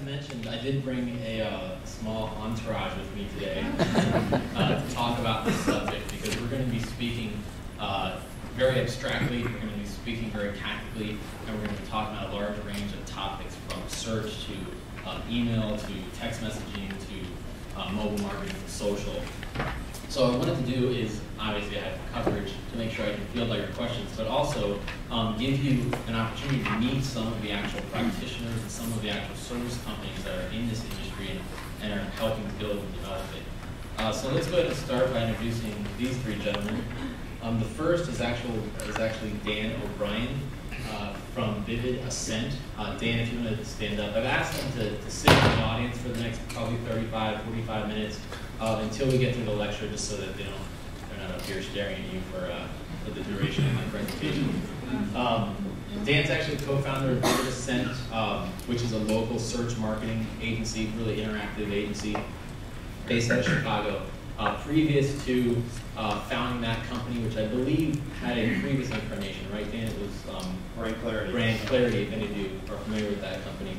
mentioned, I did bring a small entourage with me today to talk about this subject, because we're going to be speaking very abstractly, we're going to be speaking very tactically, and we're going to be talking about a large range of topics, from search to email to text messaging to mobile marketing to social. So what I wanted to do is, obviously I have coverage to make sure I can field all your questions, but also give you an opportunity to meet some of the actual practitioners and some of the actual service companies that are in this industry and are helping build and develop it. So let's go ahead and start by introducing these three gentlemen. The first is actually Dan O'Brien from Vivid Ascent. Dan, if you want to stand up. I've asked them to sit in the audience for the next probably 35, 45 minutes until we get through the lecture, just so that they're not up here staring at you for the duration of my presentation. Dan's actually co-founder of Vivid Ascent, which is a local search marketing agency, really interactive agency, based out of Chicago. Previous to founding that company, which I believe had a previous incarnation, right, Dan? It was Brand Clarity. Brand Clarity, if any of you are familiar with that company.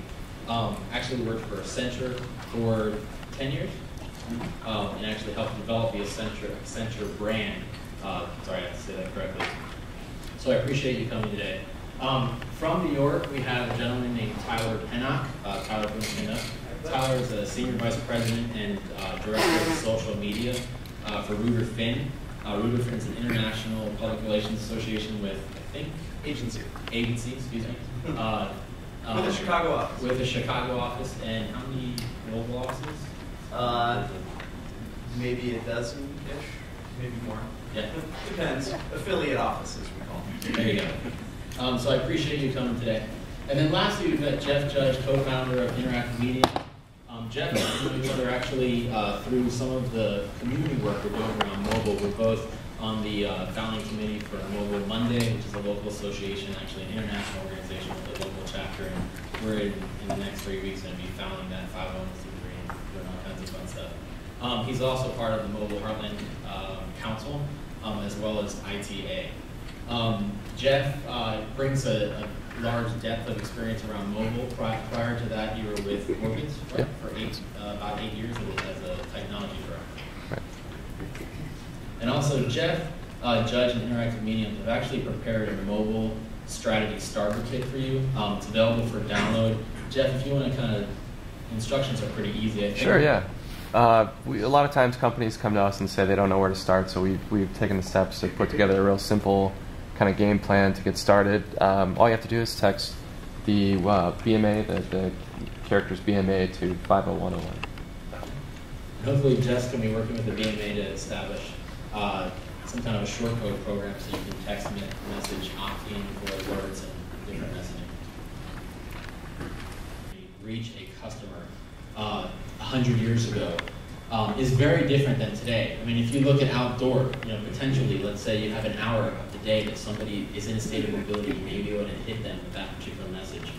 Actually worked for Accenture for 10 years, and actually helped develop the Accenture brand. Sorry, I have to say that correctly. So I appreciate you coming today. From New York, we have a gentleman named Tyler Pennock. Tyler, please stand up. Tyler is a Senior Vice President and Director of Social Media for Reuter Finn. Reuter Finn is an international public relations association with, I think, Agency, excuse me. With a Chicago office. With a Chicago office, and how many global offices? Maybe a dozen-ish, maybe more. Yeah. Depends. Affiliate offices, we call them. There you go. So I appreciate you coming today. And then lastly, we've got Jeff Judge, co-founder of Interactive Media. Jeff and I know each other actually through some of the community work we're doing around mobile. We're both on the founding committee for Mobile Monday, which is a local association, actually an international organization with a local chapter. And we're in the next 3 weeks going to be founding that 501c3 and doing all kinds of fun stuff. He's also part of the Mobile Heartland Council, as well as ITA. Jeff brings a large depth of experience around mobile. Prior to that, you were with Morgan's, right? Yep. For about 8 years as a technology director. Right. And also, Jeff, Judge, and Interactive Medium have actually prepared a mobile strategy starter kit for you. It's available for download. Jeff, if you want to kind of, instructions are pretty easy, I think. Sure, yeah. A lot of times companies come to us and say they don't know where to start, so we've taken the steps to put together a real simple kind of game plan to get started. All you have to do is text the BMA, the characters BMA, to 50101. Hopefully Jeff's going to be working with the BMA to establish some kind of a short code program so you can text message opt-in for words and different messaging. Reach a customer 100 years ago is very different than today. I mean, if you look at outdoor, potentially, let's say you have an hour of the day that somebody is in a state of mobility, you may be able to hit them with that particular message.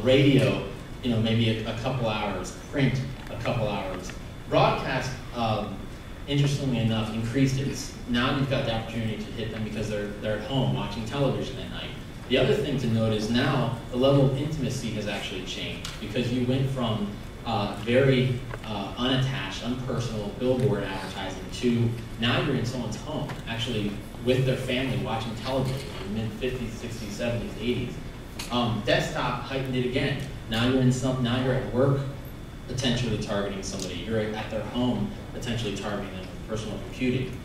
Radio, maybe a couple hours. Print, a couple hours. Broadcast, interestingly enough, increased it. Now you've got the opportunity to hit them because they're at home watching television at night. The other thing to note is now the level of intimacy has actually changed, because you went from very unattached, unpersonal billboard advertising to now you're in someone's home, actually with their family watching television in the mid-50s, 60s, 70s, 80s. Desktop heightened it again. Now you're at work, potentially targeting somebody. You're at their home, potentially targeting them with personal computing.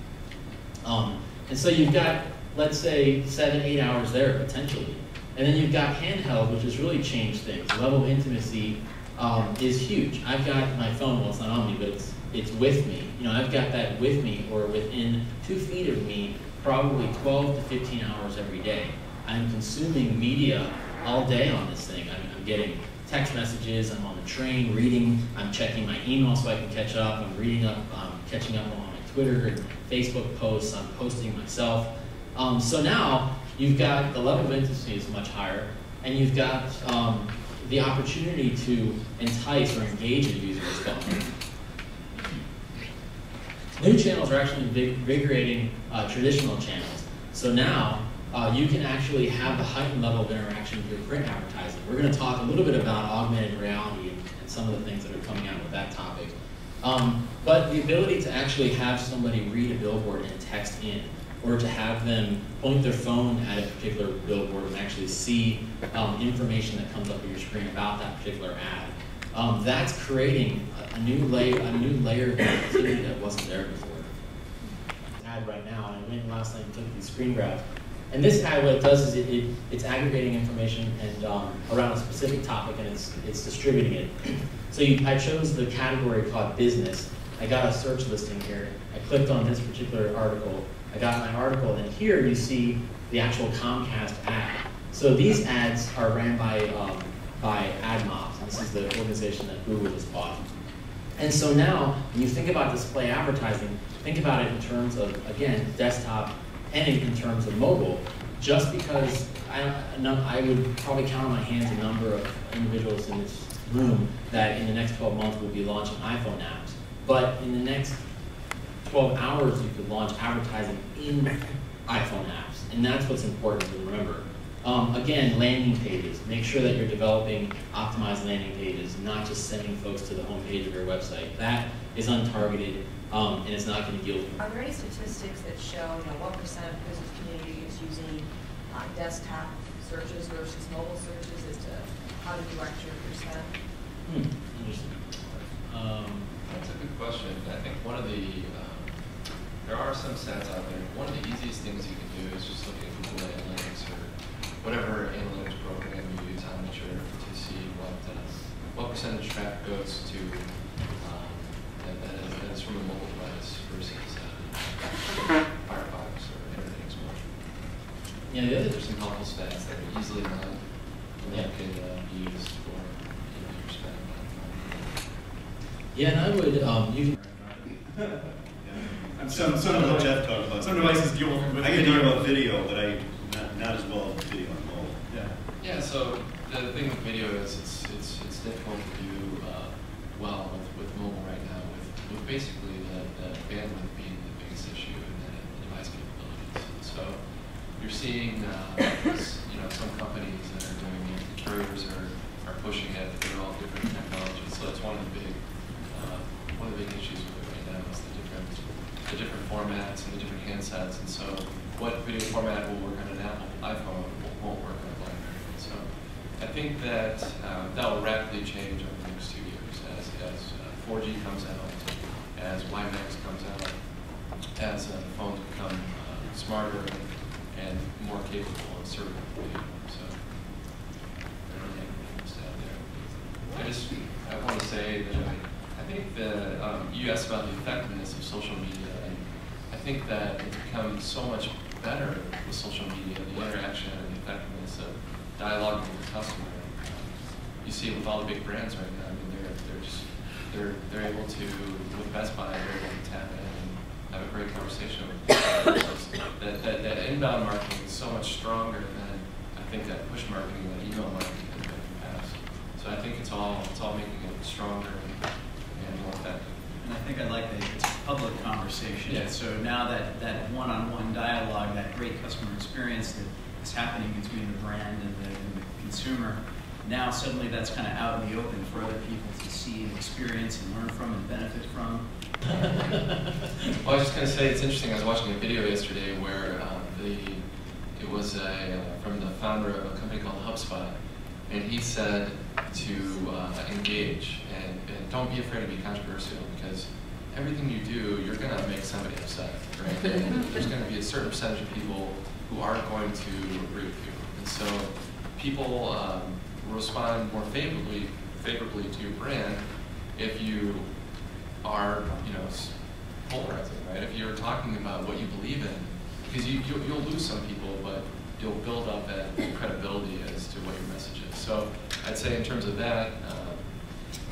And so you've got, let's say, 7-8 hours there potentially. And then you've got handheld, which has really changed things. The level of intimacy is huge. I've got my phone, well, it's not on me, but it's with me. I've got that with me, or within 2 feet of me, probably 12 to 15 hours every day. I'm consuming media all day on this thing. I'm getting text messages, I'm on the train reading, I'm checking my email so I can catch up, I'm reading up, catching up on my Twitter and Facebook posts, I'm posting myself. So now, you've got, the level of intimacy is much higher, and you've got the opportunity to entice or engage a user as well. New channels are actually invigorating traditional channels. So now, you can actually have the heightened level of interaction with your print advertising. We're going to talk a little bit about augmented reality and some of the things that are coming out with that topic. But the ability to actually have somebody read a billboard and text in, or to have them point their phone at a particular billboard and actually see information that comes up on your screen about that particular ad. That's creating a new layer of activity that wasn't there before. Ad right now, and I went last night and took these screen grabs. And this ad, what it does is it's aggregating information and around a specific topic, and it's distributing it. So I chose the category called business. I got a search listing here. I clicked on this particular article. I got my article, and here you see the actual Comcast ad. So these ads are ran by AdMobs. This is the organization that Google just bought. And so now, when you think about display advertising, think about it in terms of, again, desktop and in terms of mobile. Just because I would probably count on my hands a number of individuals in this room that in the next 12 months will be launching iPhone apps. But in the next 12 hours, you could launch advertising in iPhone apps. And that's what's important to remember. Again, landing pages. Make sure that you're developing optimized landing pages, not just sending folks to the home page of your website. That is untargeted, and it's not going to yield. Are there any statistics that show what percent of the business community is using desktop searches versus mobile searches as to how to direct your spend? Interesting. That's a good question. I think one of the, there are some stats out there. One of the easiest things you can do is just look at Google Analytics or whatever analytics program you use on Azure to see what percentage of traffic goes to, that is from a mobile device versus Firefox or Internet Explorer. Yeah, the others are some helpful stats that are easily done and that could be used for your spending. Yeah, and I would, you Some of what Jeff talked about. Some devices deal with I can talk about video, but not as well as video on mobile. Yeah. So the thing with video is it's difficult to do well with mobile right now, with basically the bandwidth being the biggest issue and the device capabilities. So you're seeing some companies that are doing it. The carriers are pushing it. They're all different technologies. So it's one of the big issues with it right now is the different formats and the different handsets. And so what video format will work on an Apple iPhone won't work on a BlackBerry. So I think that that will rapidly change over the next 2 years as 4G comes out, as WiMAX comes out, as the phones become smarter and more capable of serving video. So I don't really have anything to add there. I want to say that I think that you asked about the effectiveness of social media. And I think that it's become so much better with social media, the interaction and the effectiveness of dialoguing with the customer. You see it with all the big brands right now. I mean, they're able to, with Best Buy, they're able to tap in and have a great conversation with people. That inbound marketing is so much stronger than I think that push marketing, that email marketing has been in the past. So I think it's all making it stronger and more effective. And I think I like that it's a public conversation. Yeah. So now that one-on-one dialogue, that great customer experience that is happening between the brand and the consumer, now suddenly that's kind of out in the open for other people to see and experience and learn from and benefit from. Well, I was just going to say, it's interesting. I was watching a video yesterday where it was from the founder of a company called HubSpot, and he said to engage and don't be afraid to be controversial, because everything you do, you're going to make somebody upset, right? And there's going to be a certain percentage of people who aren't going to agree with you, and so people respond more favorably to your brand if you are, polarizing, right? If you're talking about what you believe in, because you'll lose some people, but you'll build up that credibility as to what your message is. So I'd say in terms of that,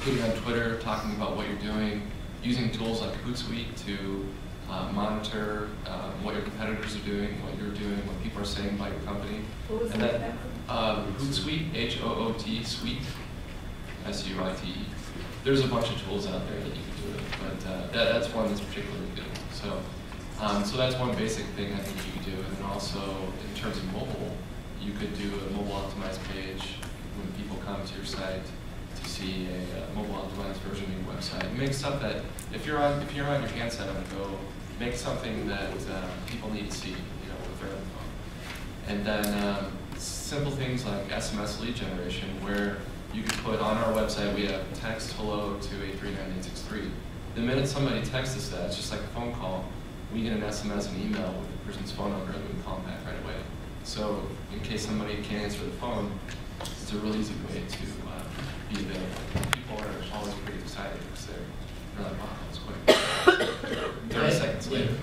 putting on Twitter, talking about what you're doing, using tools like Hootsuite to monitor what your competitors are doing, what you're doing, what people are saying about your company. What was and that? Hootsuite, H-O-O-T, Suite, S-U-I-T-E. There's a bunch of tools out there that you can do it, but that's one that's particularly good. So So that's one basic thing I think you could do. And then also, in terms of mobile, you could do a mobile optimized page when people come to your site to see a mobile optimized version of your website. Make stuff that, if you're on your handset on the go, make something that people need to see, with their own phone. And then simple things like SMS lead generation, where you can put on our website, we have text hello to 839-863. The minute somebody texts us that, it's just like a phone call, we get an SMS and email with the person's phone number and we can call them back right away. So in case somebody can't answer the phone, it's a really easy way to be available. People are always pretty excited because they're like, wow, that was quick. 30 seconds later.